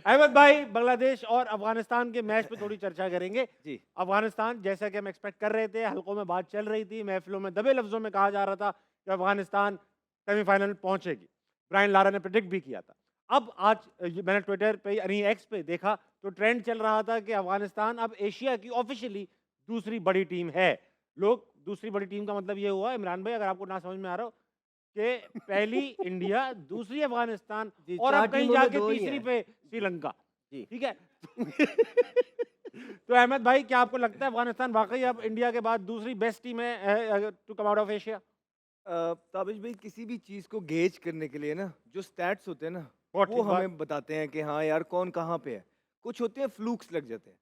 अहमद भाई, बांग्लादेश और अफगानिस्तान के मैच पे थोड़ी चर्चा करेंगे। जी। अफगानिस्तान, जैसा कि हम एक्सपेक्ट कर रहे थे, हलकों में बात चल रही थी, महफिलों में दबे लफ्जों में कहा जा रहा था कि अफगानिस्तान सेमीफाइनल पहुंचेगी। ब्रायन लारा ने प्रिडिक्ट भी किया था। अब आज मैंने ट्विटर पे यानी एक्स पे देखा तो ट्रेंड चल रहा था कि अफगानिस्तान अब एशिया की ऑफिशियली दूसरी बड़ी टीम है। लोग दूसरी बड़ी टीम का मतलब ये हुआ, इमरान भाई अगर आपको ना समझ में आ रहा हो, कि पहली इंडिया, दूसरी अफगानिस्तान जी, और 4 अब कहीं टीमों में जाके 2 ही तीसरी हैं। पे जी, श्रीलंका। जी। ठीक है। तो अहमद भाई, क्या आपको लगता है अफगानिस्तान वाकई अब इंडिया के बाद दूसरी बेस्ट टीम है to come out of Asia? Tabish भाई किसी भी चीज़ को गेज करने के लिए ना जो स्टैट्स होते हैं ना बहुत वो ठीक बात। हमें बताते हैं कि हाँ यार कौन कहाँ पे है। कुछ होते हैं फ्लूक्स लग जाते हैं।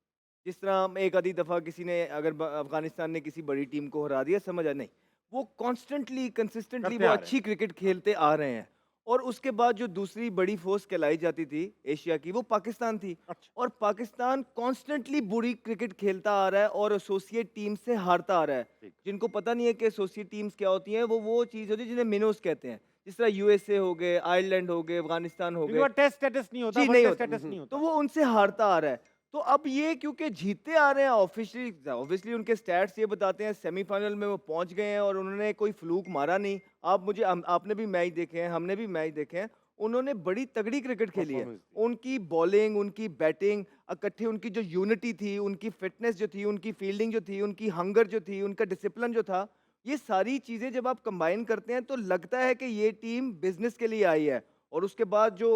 जिस तरह हम एक आधी दफ़ा किसी ने अगर अफगानिस्तान ने किसी बड़ी टीम को हरा दिया समझ आ नहीं, वो कॉन्स्टेंटली कंसिस्टेंटली करते वो आ रहे हैं। अच्छी क्रिकेट खेलते आ रहे हैं। और उसके बाद जो दूसरी बड़ी फोर्स कहलाई जाती थी एशिया की वो पाकिस्तान थी। अच्छा। और पाकिस्तान कॉन्स्टेंटली बुरी क्रिकेट खेलता आ रहा है और एसोसिएट टीम से हारता आ रहा है। ठीक। जिनको पता नहीं है कि एसोसिएट टीम्स क्या होती हैं, वो चीज़ होती है जिन्हें मिनोस कहते हैं। जिस तरह यूएसए हो गए, आयरलैंड हो गए, अफ़गानिस्तान हो क्योंकि गए। वो टेस्ट स्टेटस नहीं होता, जी, नहीं वनडे होता। स्टेटस नहीं तो होता। वो उनसे हारता आ रहा है। तो अब ये क्योंकि जीतते आ रहे हैं ऑब्वियसली उनके स्टैट्स ये बताते हैं सेमीफ़ाइनल में वो पहुँच गए हैं और उन्होंने कोई फ्लूक मारा नहीं। आप मुझे आपने भी मैच देखे हैं, हमने भी मैच देखे हैं। उन्होंने बड़ी तगड़ी क्रिकेट खेली है। परफॉर्मेंस दी। उनकी बॉलिंग, उनकी बैटिंग इकट्ठे उनकी जो यूनिटी थी, उनकी फिटनेस जो थी, उनकी फील्डिंग जो थी, उनकी हंगर जो थी, उनका डिसिप्लिन जो था, ये सारी चीज़ें जब आप कंबाइन करते हैं तो लगता है कि ये टीम बिज़नेस के लिए आई है। और उसके बाद जो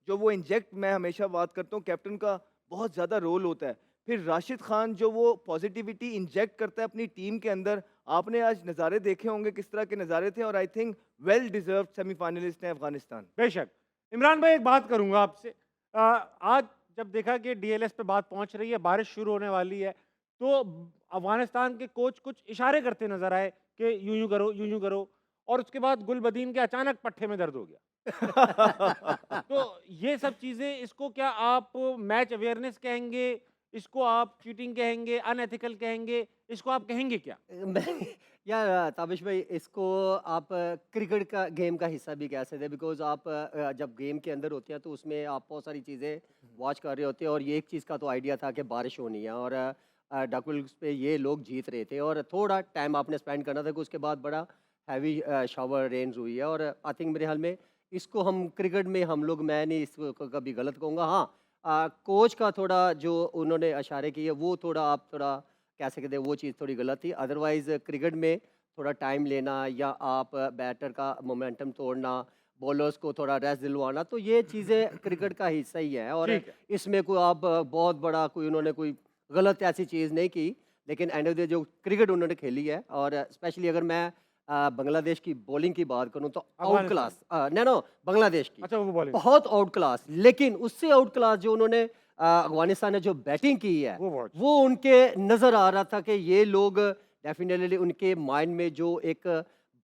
जो वो इंजेक्ट मैं हमेशा बात करता हूँ कैप्टन का बहुत ज़्यादा रोल होता है। फिर राशिद खान जो वो पॉजिटिविटी इंजेक्ट करता है अपनी टीम के अंदर, आपने आज नज़ारे देखे होंगे किस तरह के नज़ारे थे और I think well deserved semifinalist है अफ़गानिस्तान। बेशक। इमरान भाई, एक बात करूंगा आपसे। आज जब देखा कि डीएलएस पे बात पहुंच रही है, बारिश शुरू होने वाली है, तो अफगानिस्तान के कोच कुछ इशारे करते नजर आए कि यूं यूं करो, यूं यूं करो, और उसके बाद गुलबदीन के अचानक पट्टे में दर्द हो गया। तो ये सब चीजें, इसको क्या आप मैच अवेयरनेस कहेंगे, इसको आप चीटिंग कहेंगे, अनएथिकल कहेंगे, इसको आप कहेंगे क्या? मैं यार ताबिश भाई इसको आप क्रिकेट का गेम का हिस्सा भी कह सकते हैं बिकॉज आप जब गेम के अंदर होते हैं तो उसमें आप बहुत सारी चीज़ें वॉच कर रहे होते हैं और ये एक चीज़ का तो आइडिया था कि बारिश होनी है और डकविल्स पे ये लोग जीत रहे थे और थोड़ा टाइम आपने स्पेंड करना था कि उसके बाद बड़ा हैवी शावर रेन्स हुई है और आई थिंक मेरे ख्याल में इसको हम क्रिकेट में हम लोग मैं नहीं इसको कभी गलत कहूँगा हाँ कोच का थोड़ा जो उन्होंने इशारे किए वो थोड़ा आप थोड़ा कह सकते हैं वो चीज़ थोड़ी गलत थी अदरवाइज़ क्रिकेट में थोड़ा टाइम लेना या आप बैटर का मोमेंटम तोड़ना बॉलर्स को थोड़ा रेस्ट दिलवाना तो ये चीज़ें क्रिकेट का हिस्सा ही है और ठीक है। इसमें कोई आप बहुत बड़ा कोई उन्होंने कोई गलत ऐसी चीज़ नहीं की लेकिन एंड ऑफ द जो क्रिकेट उन्होंने खेली है और स्पेशली अगर मैं बांग्लादेश की बॉलिंग की बात करूं तो out Afghanistan. Class no Bangladesh की अच्छा, वो बॉलिंग। बहुत आउट क्लास लेकिन उससे आउट क्लास जो उन्होंने अफगानिस्तान ने जो बैटिंग की है वो बहुत। वो उनके नज़र आ रहा था कि ये लोग डेफिनेटली उनके माइंड में जो एक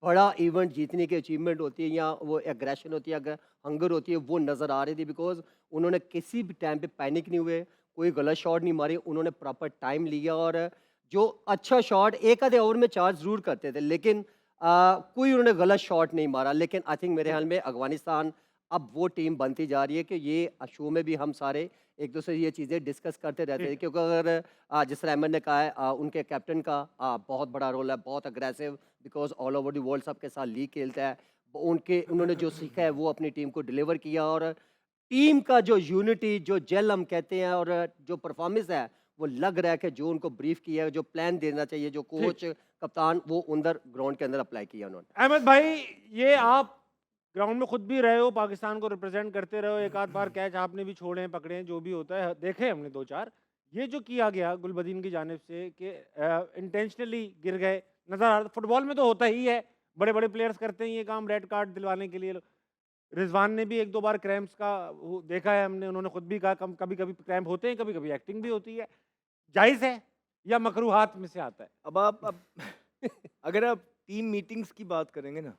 बड़ा इवेंट जीतने की अचीवमेंट होती है या वो एग्रेशन होती है अगर हंगर होती है वो नज़र आ रही थी बिकॉज उन्होंने किसी भी टाइम पे पैनिक नहीं हुए कोई गलत शॉट नहीं मारी उन्होंने प्रॉपर टाइम लिया और जो अच्छा शॉट एक आधे ओवर में चार्ज ज़रूर करते थे लेकिन कोई उन्होंने गलत शॉट नहीं मारा लेकिन आई थिंक मेरे ठीक ख्याल है। में अफगानिस्तान अब वो टीम बनती जा रही है कि ये शो में भी हम सारे एक दूसरे से ये चीज़ें डिस्कस करते रहते ठीक हैं है। क्योंकि अगर जिस तरह अहमद ने कहा है उनके कैप्टन का बहुत बड़ा रोल है बहुत aggressive because all over the world सबके साथ लीग खेलता है उनके उन्होंने जो सीखा है वो अपनी टीम को डिलीवर किया और टीम का जो यूनिटी जो जेल हम कहते हैं और जो परफॉर्मेंस है वो लग रहा है कि जो उनको ब्रीफ किया है जो प्लान देना चाहिए जो ठीक। कोच कप्तान वो अंदर ग्राउंड के अंदर अप्लाई किया उन्होंने अहमद भाई, ये आप ग्राउंड में खुद भी रहे हो, पाकिस्तान को रिप्रेजेंट करते रहे हो, एक आध बार कैच आपने भी छोड़े हैं, पकड़े हैं, जो भी होता है देखे हमने दो चार। ये जो किया गया गुलबदीन की जानिब से कि इंटेंशनली गिर गए, नजर आ रहा, फुटबॉल में तो होता ही है, बड़े बड़े प्लेयर्स करते हैं ये काम रेड कार्ड दिलवाने के लिए। रिजवान ने भी एक दो बार क्रैम्प्स का देखा है हमने, उन्होंने खुद भी कहा कभी कभी क्रैम्प होते हैं, कभी कभी एक्टिंग भी होती है। जायज़ है या मकरूहात में से आता है? अब आप अब अगर आप टीम मीटिंग्स की बात करेंगे ना,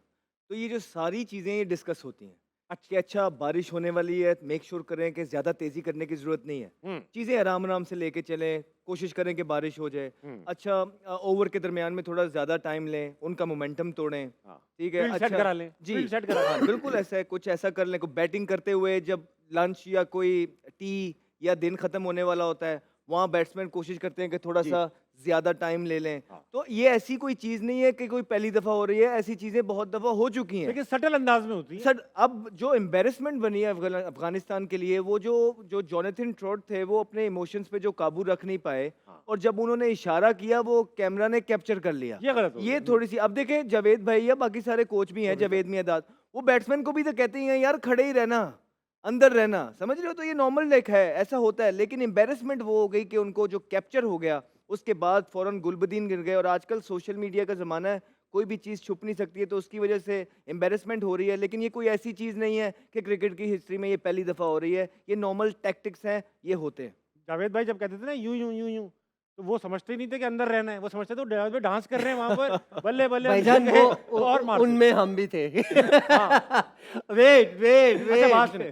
तो ये जो सारी चीज़ें ये डिस्कस होती हैं। कि अच्छा बारिश होने वाली है, मेक श्योर करें कि ज़्यादा तेज़ी करने की ज़रूरत नहीं है। हम्म, चीज़ें आराम-आराम से लेके चलें, कोशिश करें कि बारिश हो जाए। हम्म, अच्छा ओवर के दरमियान में थोड़ा ज़्यादा टाइम लें, उनका मोमेंटम तोड़ें, हाँ, ठीक है? फील्ड सेट अच्छा करा लें, जी, फील्ड सेट करा हाँ, लें। बिल्कुल ऐसा है, कुछ ऐसा कर लें, कोई बैटिंग करते हुए जब लंच या कोई टी या दिन ख़त्म होने वाला होता है, वहाँ बैट्समैन कोशिश करते हैं कि जी। थोड़ा-सा ज़्यादा टाइम ले लें। हाँ, तो ये ऐसी कोई चीज़ नहीं है कि कोई पहली दफ़ा हो रही है, ऐसी चीज़ें बहुत दफ़ा हो चुकी हैं। लेकिन सटल अंदाज में होती है। सर अब जो एम्बैरेसमेंट बनी है अफगानिस्तान के लिए वो जो जो जोनाथन ट्रॉट थे वो अपने इमोशंस पे जो काबू रख नहीं पाए हाँ, और जब उन्होंने इशारा किया वो कैमरा ने कैप्चर कर लिया। ये गलत हो ये गया। थोड़ी सी अब देखें जावेद भाई या बाकी सारे कोच भी हैं वो भी जावेद मियांदाद वो बैट्समैन को भी तो कहते ही हैं यार खड़े ही रहना अंदर रहना समझ रहे हो तो ये नॉर्मल लाइक है ऐसा होता है लेकिन एम्बैरेसमेंट वो हो गई कि उनको जो कैप्चर हो गया उसके बाद फौरन गुलबदीन गिर गए और आजकल सोशल मीडिया का ज़माना है कोई भी चीज़ छुप नहीं सकती है तो उसकी वजह से एम्बैरेसमेंट हो रही है लेकिन ये कोई ऐसी चीज़ नहीं है कि क्रिकेट की हिस्ट्री में ये पहली दफ़ा हो रही है ये नॉर्मल टैक्टिक्स हैं ये होते हैं जावेद भाई जब कहते थे ना यूं यूं यूं यूं तो वो समझते ही नहीं थे कि अंदर रहना है, वो समझते थे वो जावेद भाई डांस कर रहे हैं वहां पर, बल्ले बल्ले भाईजान गए, वो तो और मार दो। उनमें हम भी थे। हाँ, वेट वेट अच्छा बात वेट सुने,